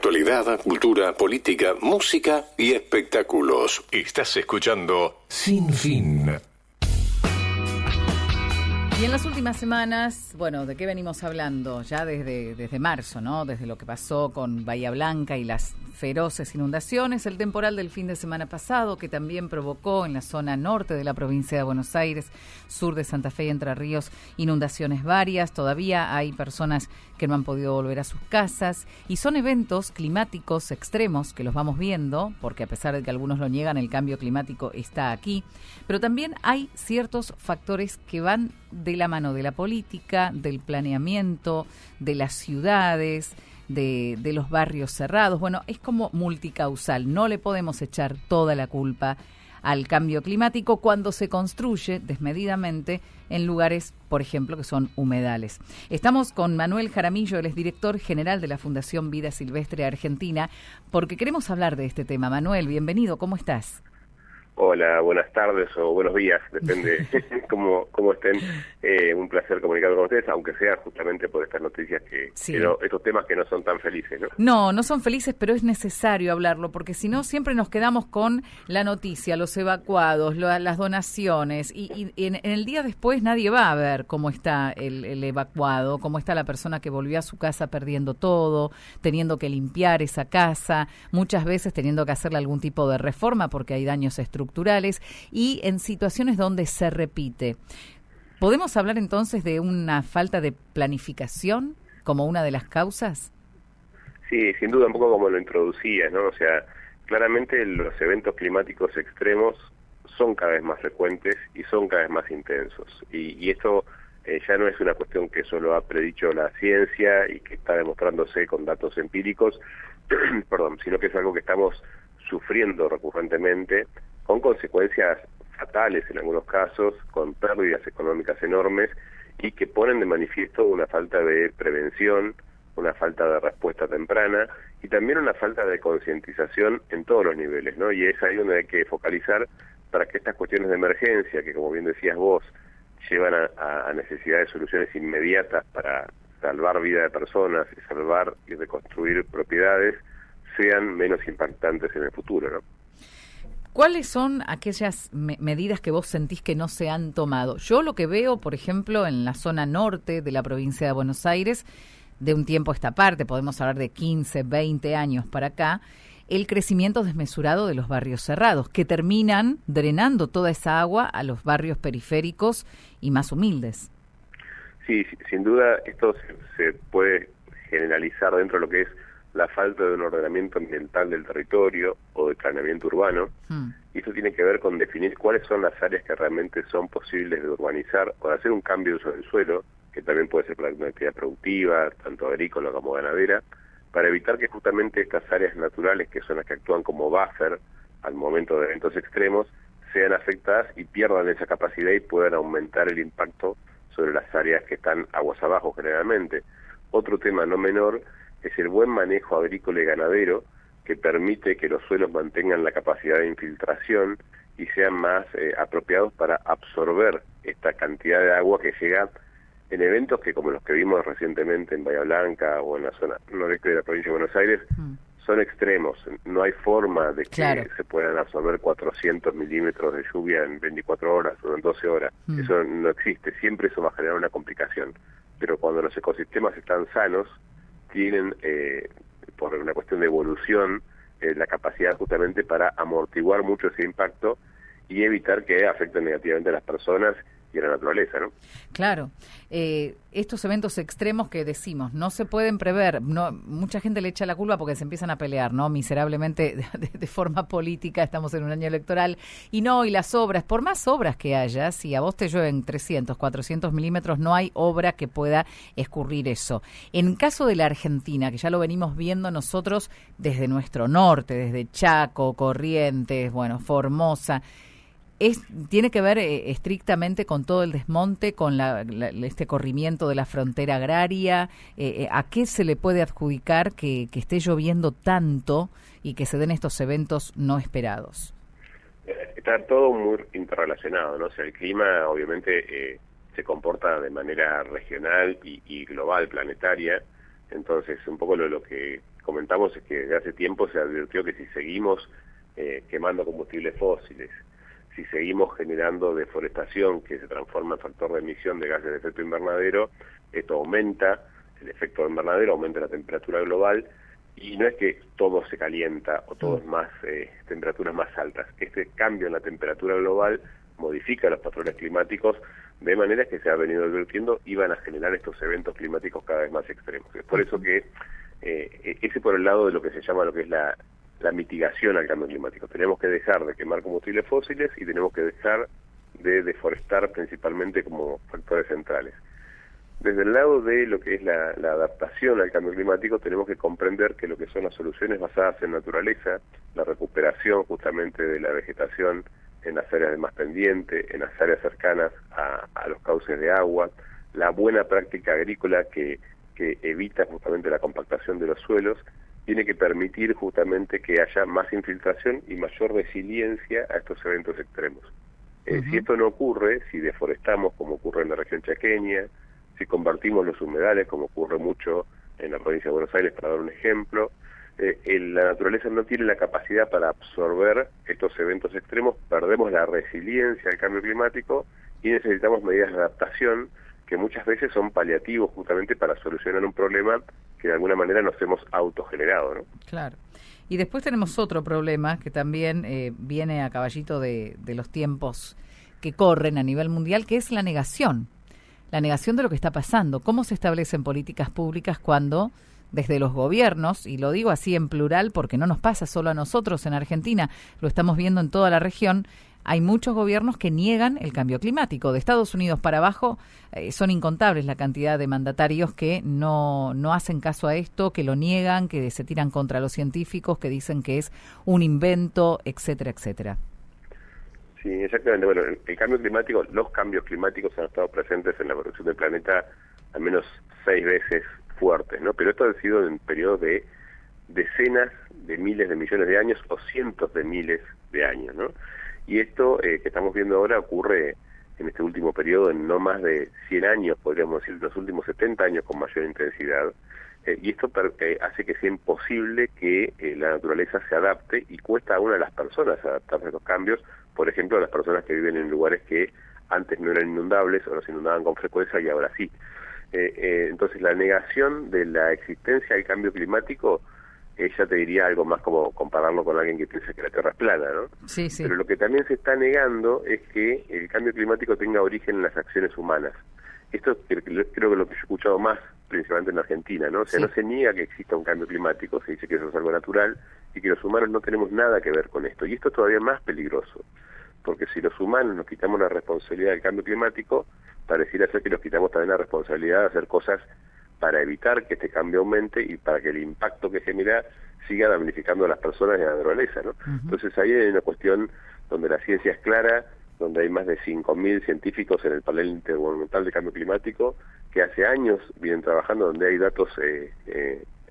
actualidad, cultura, política, música y espectáculos. Estás escuchando Sin Fin. Y en las últimas semanas, bueno, ¿de qué venimos hablando? Ya desde marzo, ¿no? Desde lo que pasó con Bahía Blanca y las feroces inundaciones, el temporal del fin de semana pasado, que también provocó en la zona norte de la provincia de Buenos Aires, sur de Santa Fe y Entre Ríos, inundaciones varias. Todavía hay personas que no han podido volver a sus casas y son eventos climáticos extremos que los vamos viendo, porque a pesar de que algunos lo niegan, el cambio climático está aquí. Pero también hay ciertos factores que van de la mano de la política, del planeamiento, de las ciudades, de los barrios cerrados. Bueno, es como multicausal. No le podemos echar toda la culpa al cambio climático cuando se construye desmedidamente en lugares, por ejemplo, que son humedales. Estamos con Manuel Jaramillo, él es director general de la Fundación Vida Silvestre Argentina, porque queremos hablar de este tema. Manuel, bienvenido, ¿cómo estás? Hola, buenas tardes o buenos días, depende cómo estén. Un placer comunicar con ustedes, aunque sea justamente por estas noticias estos temas que no son tan felices, ¿no? No son felices, pero es necesario hablarlo, porque si no siempre nos quedamos con la noticia, los evacuados, las donaciones, y en el día después nadie va a ver cómo está el evacuado, cómo está la persona que volvió a su casa perdiendo todo, teniendo que limpiar esa casa, muchas veces teniendo que hacerle algún tipo de reforma porque hay daños estructurales y en situaciones donde se repite. ¿Podemos hablar entonces de una falta de planificación como una de las causas? Sí, sin duda, un poco como lo introducías, ¿no? O sea, claramente los eventos climáticos extremos son cada vez más frecuentes y son cada vez más intensos. Y esto ya no es una cuestión que solo ha predicho la ciencia y que está demostrándose con datos empíricos, sino que es algo que estamos sufriendo recurrentemente, con consecuencias fatales en algunos casos, con pérdidas económicas enormes y que ponen de manifiesto una falta de prevención, una falta de respuesta temprana y también una falta de concientización en todos los niveles, ¿no? Y es ahí donde hay que focalizar para que estas cuestiones de emergencia, que como bien decías vos, llevan a necesidad de soluciones inmediatas para salvar vida de personas y salvar y reconstruir propiedades, sean menos impactantes en el futuro, ¿no? ¿Cuáles son aquellas medidas que vos sentís que no se han tomado? Yo lo que veo, por ejemplo, en la zona norte de la provincia de Buenos Aires, de un tiempo a esta parte, podemos hablar de 15, 20 años para acá, el crecimiento desmesurado de los barrios cerrados, que terminan drenando toda esa agua a los barrios periféricos y más humildes. Sí, sin duda esto se puede generalizar dentro de lo que es la falta de un ordenamiento ambiental del territorio o de planeamiento urbano, y eso tiene que ver con definir cuáles son las áreas que realmente son posibles de urbanizar o de hacer un cambio de uso del suelo, que también puede ser para una actividad productiva, tanto agrícola como ganadera, para evitar que justamente estas áreas naturales, que son las que actúan como buffer al momento de eventos extremos, sean afectadas y pierdan esa capacidad y puedan aumentar el impacto sobre las áreas que están aguas abajo generalmente. Otro tema no menor es el buen manejo agrícola y ganadero, que permite que los suelos mantengan la capacidad de infiltración y sean más apropiados para absorber esta cantidad de agua que llega en eventos que, como los que vimos recientemente en Bahía Blanca o en la zona noreste de la provincia de Buenos Aires, son extremos. No hay forma de que se puedan absorber 400 milímetros de lluvia en 24 horas o en 12 horas. Eso no existe. Siempre eso va a generar una complicación. Pero cuando los ecosistemas están sanos, tienen, por una cuestión de evolución, la capacidad justamente para amortiguar mucho ese impacto y evitar que afecten negativamente a las personas y a la naturaleza, ¿no? Claro. Estos eventos extremos que decimos no se pueden prever, mucha gente le echa la culpa porque se empiezan a pelear, ¿no? Miserablemente de forma política, estamos en un año electoral, y las obras, por más obras que haya, si a vos te llueven 300, 400 milímetros, no hay obra que pueda escurrir eso. En caso de la Argentina, que ya lo venimos viendo nosotros desde nuestro norte, desde Chaco, Corrientes, Formosa, tiene que ver estrictamente con todo el desmonte, con este corrimiento de la frontera agraria. ¿A qué se le puede adjudicar que esté lloviendo tanto y que se den estos eventos no esperados? Está todo muy interrelacionado, ¿no? O sea, el clima obviamente se comporta de manera regional y global, planetaria. Entonces, un poco lo que comentamos es que desde hace tiempo se advirtió que si seguimos quemando combustibles fósiles, si seguimos generando deforestación que se transforma en factor de emisión de gases de efecto invernadero, esto aumenta el efecto invernadero, aumenta la temperatura global, y no es que todo se calienta o todo es más temperaturas más altas. Este cambio en la temperatura global modifica los patrones climáticos de manera que se ha venido advirtiendo y van a generar estos eventos climáticos cada vez más extremos. Es por eso que ese por el lado de lo que se llama lo que es la mitigación al cambio climático. Tenemos que dejar de quemar combustibles fósiles y tenemos que dejar de deforestar principalmente como factores centrales. Desde el lado de lo que es la adaptación al cambio climático, tenemos que comprender que lo que son las soluciones basadas en naturaleza, la recuperación justamente de la vegetación en las áreas de más pendiente, en las áreas cercanas a los cauces de agua, la buena práctica agrícola que evita justamente la compactación de los suelos, tiene que permitir justamente que haya más infiltración y mayor resiliencia a estos eventos extremos. Si esto no ocurre, si deforestamos como ocurre en la región chaqueña, si convertimos los humedales como ocurre mucho en la provincia de Buenos Aires, para dar un ejemplo, la naturaleza no tiene la capacidad para absorber estos eventos extremos, perdemos la resiliencia al cambio climático y necesitamos medidas de adaptación que muchas veces son paliativos justamente para solucionar un problema que de alguna manera nos hemos autogenerado, ¿no? Claro. Y después tenemos otro problema que también viene a caballito de los tiempos que corren a nivel mundial, que es la negación de lo que está pasando. ¿Cómo se establecen políticas públicas cuando desde los gobiernos, y lo digo así en plural porque no nos pasa solo a nosotros en Argentina, lo estamos viendo en toda la región, hay muchos gobiernos que niegan el cambio climático? De Estados Unidos para abajo son incontables la cantidad de mandatarios que no hacen caso a esto, que lo niegan, que se tiran contra los científicos, que dicen que es un invento, etcétera, etcétera. Sí, exactamente. Bueno, el cambio climático, los cambios climáticos han estado presentes en la evolución del planeta al menos 6 veces fuertes, ¿no? Pero esto ha sido en periodos de decenas de miles de millones de años o cientos de miles de años, ¿no? Y esto que estamos viendo ahora ocurre en este último periodo en no más de 100 años, podríamos decir, los últimos 70 años con mayor intensidad. Y esto hace que sea imposible que la naturaleza se adapte y cuesta aún a las personas adaptarse a estos cambios. Por ejemplo, a las personas que viven en lugares que antes no eran inundables o no se inundaban con frecuencia y ahora sí. Entonces la negación de la existencia del cambio climático, ya te diría algo más como compararlo con alguien que piensa que la Tierra es plana, ¿no? Sí, sí. Pero lo que también se está negando es que el cambio climático tenga origen en las acciones humanas. Esto creo que lo que yo he escuchado más, principalmente en Argentina, ¿no? O sea, no se niega que exista un cambio climático, se dice que eso es algo natural y que los humanos no tenemos nada que ver con esto. Y esto es todavía más peligroso, porque si los humanos nos quitamos la responsabilidad del cambio climático, pareciera ser que nos quitamos también la responsabilidad de hacer cosas para evitar que este cambio aumente y para que el impacto que genera siga damnificando a las personas y a la naturaleza, ¿no? Entonces ahí hay una cuestión donde la ciencia es clara, donde hay más de 5.000 científicos en el panel intergubernamental de cambio climático que hace años vienen trabajando, donde hay datos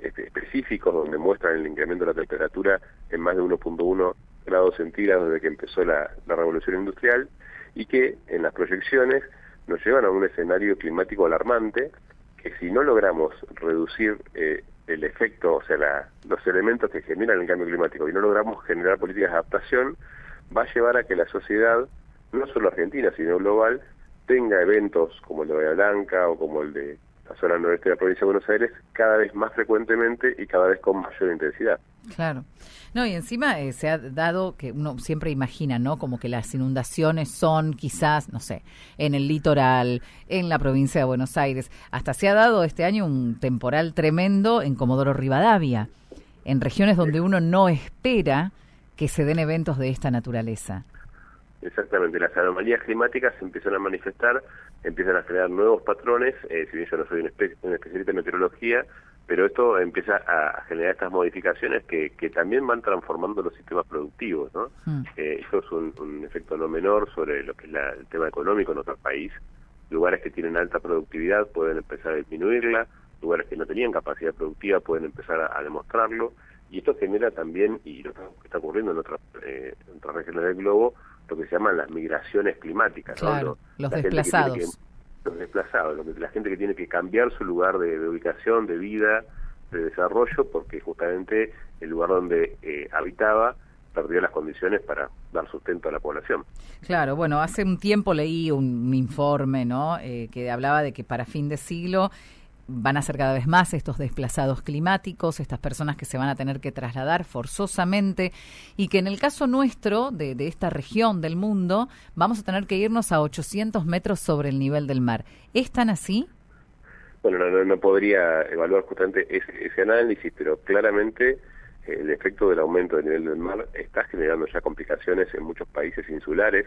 específicos donde muestran el incremento de la temperatura en más de 1.1 grados centígrados desde que empezó la revolución industrial, y que en las proyecciones nos llevan a un escenario climático alarmante que si no logramos reducir el efecto, o sea, los elementos que generan el cambio climático y no logramos generar políticas de adaptación, va a llevar a que la sociedad, no solo argentina, sino global, tenga eventos como el de Bahía Blanca o como el de la zona noreste de la provincia de Buenos Aires cada vez más frecuentemente y cada vez con mayor intensidad. Claro. No, y encima se ha dado que uno siempre imagina, ¿no? Como que las inundaciones son quizás, no sé, en el litoral, en la provincia de Buenos Aires. Hasta se ha dado este año un temporal tremendo en Comodoro Rivadavia, en regiones donde uno no espera que se den eventos de esta naturaleza. Exactamente, las anomalías climáticas se empiezan a manifestar, empiezan a generar nuevos patrones, si bien yo no soy un especialista en meteorología, pero esto empieza a generar estas modificaciones que también van transformando los sistemas productivos, ¿no? Eso es un efecto no menor sobre lo que es el tema económico en nuestro país. Lugares que tienen alta productividad pueden empezar a disminuirla, lugares que no tenían capacidad productiva pueden empezar a demostrarlo, y esto genera también, y lo que está ocurriendo en otras regiones del globo, lo que se llaman las migraciones climáticas, claro, ¿no? Los desplazados. Los desplazados, la gente que tiene que cambiar su lugar de ubicación, de vida, de desarrollo porque justamente el lugar donde habitaba perdió las condiciones para dar sustento a la población. Claro, bueno, hace un tiempo leí un informe, ¿no? Que hablaba de que para fin de siglo van a ser cada vez más estos desplazados climáticos, estas personas que se van a tener que trasladar forzosamente, y que en el caso nuestro, de esta región del mundo, vamos a tener que irnos a 800 metros sobre el nivel del mar. ¿Es tan así? Bueno, no podría evaluar justamente ese análisis, pero claramente el efecto del aumento del nivel del mar está generando ya complicaciones en muchos países insulares.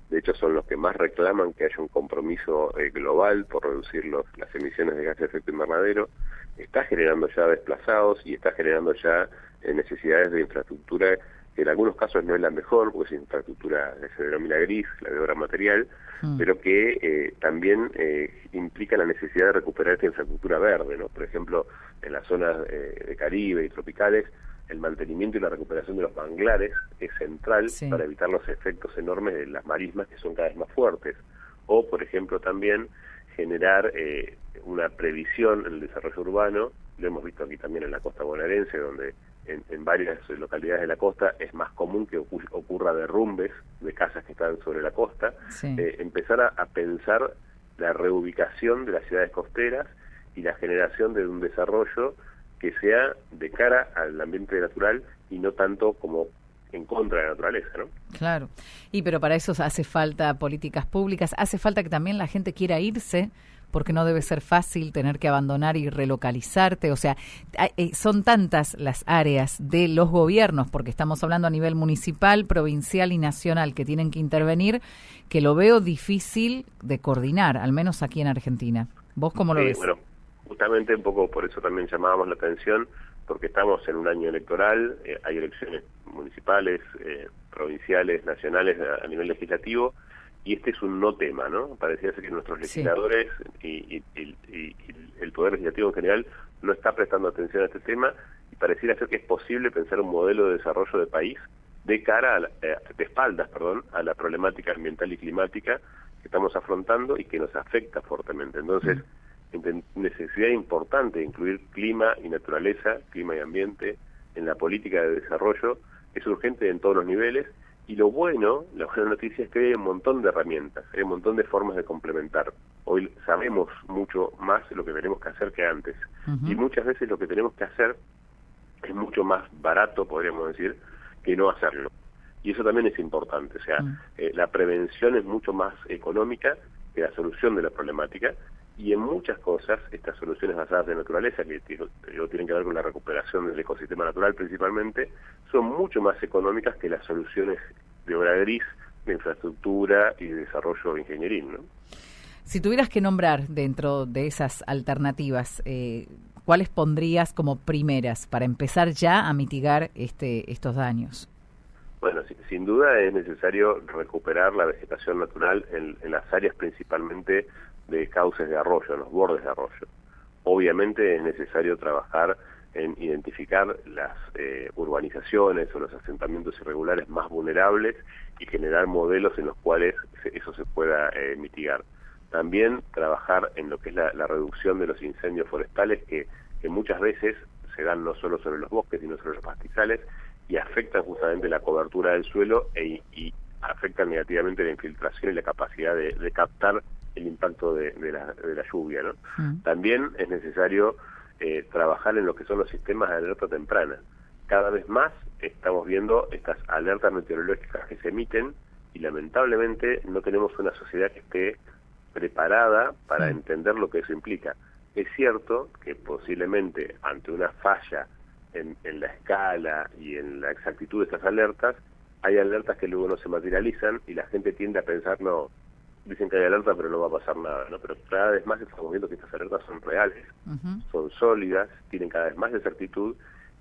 De hecho, son los que más reclaman que haya un compromiso global por reducir las emisiones de gases de efecto invernadero. Está generando ya desplazados y está generando ya necesidades de infraestructura que en algunos casos no es la mejor, porque es infraestructura que se denomina gris, la de obra material, pero que también implica la necesidad de recuperar esta infraestructura verde, ¿no? Por ejemplo, en las zonas de Caribe y tropicales, el mantenimiento y la recuperación de los manglares es central para evitar los efectos enormes de las marismas que son cada vez más fuertes. O, por ejemplo, también generar una previsión en el desarrollo urbano. Lo hemos visto aquí también en la costa bonaerense, donde en varias localidades de la costa es más común que ocurra derrumbes de casas que están sobre la costa. Empezar a pensar la reubicación de las ciudades costeras y la generación de un desarrollo que sea de cara al ambiente natural y no tanto como en contra de la naturaleza, ¿no? Claro. Pero para eso hace falta políticas públicas, hace falta que también la gente quiera irse, porque no debe ser fácil tener que abandonar y relocalizarte. O sea, son tantas las áreas de los gobiernos, porque estamos hablando a nivel municipal, provincial y nacional, que tienen que intervenir, que lo veo difícil de coordinar, al menos aquí en Argentina. ¿Vos cómo lo ves? Bueno, justamente un poco por eso también llamábamos la atención, porque estamos en un año electoral, hay elecciones municipales, provinciales, nacionales a nivel legislativo, y este es un no tema, ¿no? Pareciera ser que nuestros legisladores y el Poder Legislativo en general no está prestando atención a este tema, y pareciera ser que es posible pensar un modelo de desarrollo de país de cara de espaldas, a la problemática ambiental y climática que estamos afrontando y que nos afecta fuertemente. Entonces, necesidad importante de incluir clima y naturaleza, clima y ambiente en la política de desarrollo es urgente en todos los niveles, y la buena noticia es que hay un montón de herramientas, hay un montón de formas de complementar. Hoy sabemos mucho más de lo que tenemos que hacer que antes, y muchas veces lo que tenemos que hacer es mucho más barato, podríamos decir, que no hacerlo. Y eso también es importante, o sea, la prevención es mucho más económica que la solución de la problemática, y en muchas cosas estas soluciones basadas en naturaleza, que tienen que ver con la recuperación del ecosistema natural principalmente, son mucho más económicas que las soluciones de obra gris, de infraestructura y de desarrollo ingenieril, ¿no? Si tuvieras que nombrar dentro de esas alternativas, ¿cuáles pondrías como primeras para empezar ya a mitigar estos daños? Bueno, sin duda es necesario recuperar la vegetación natural en las áreas principalmente de cauces de arroyo, en los bordes de arroyo. Obviamente es necesario trabajar en identificar las urbanizaciones o los asentamientos irregulares más vulnerables y generar modelos en los cuales eso se pueda mitigar. También trabajar en lo que es la reducción de los incendios forestales que muchas veces se dan no solo sobre los bosques, sino sobre los pastizales, y afectan justamente la cobertura del suelo y afectan negativamente la infiltración y la capacidad de captar el impacto de la lluvia, ¿no? También es necesario trabajar en lo que son los sistemas de alerta temprana. Cada vez más estamos viendo estas alertas meteorológicas que se emiten y lamentablemente no tenemos una sociedad que esté preparada para entender lo que eso implica. Es cierto que posiblemente ante una falla en la escala y en la exactitud de estas alertas, hay alertas que luego no se materializan y la gente tiende a pensar, no, dicen que hay alerta pero no va a pasar nada, ¿no? Pero cada vez más estamos viendo que estas alertas son reales, son sólidas, tienen cada vez más exactitud,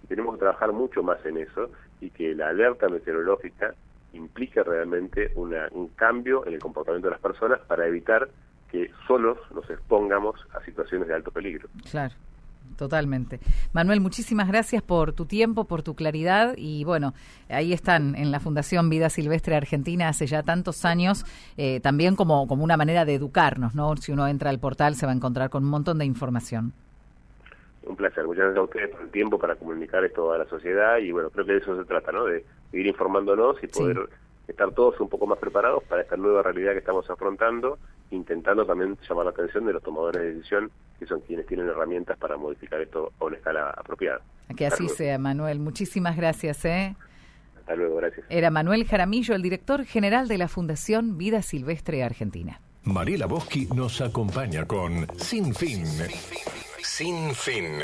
y tenemos que trabajar mucho más en eso, y que la alerta meteorológica implica realmente un cambio en el comportamiento de las personas para evitar que solos nos expongamos a situaciones de alto peligro. Claro. Totalmente. Manuel, muchísimas gracias por tu tiempo, por tu claridad, y bueno, ahí están en la Fundación Vida Silvestre Argentina hace ya tantos años, también como una manera de educarnos, ¿no? Si uno entra al portal se va a encontrar con un montón de información. Un placer. Muchas gracias a ustedes por el tiempo para comunicar esto a la sociedad y bueno, creo que de eso se trata, ¿no? De ir informándonos y poder estar todos un poco más preparados para esta nueva realidad que estamos afrontando, intentando también llamar la atención de los tomadores de decisión, que son quienes tienen herramientas para modificar esto a una escala apropiada. Que así sea, Manuel. Muchísimas gracias, Hasta luego, gracias. Era Manuel Jaramillo, el director general de la Fundación Vida Silvestre Argentina. Mariela Boschi nos acompaña con Sin Fin. Sin Fin.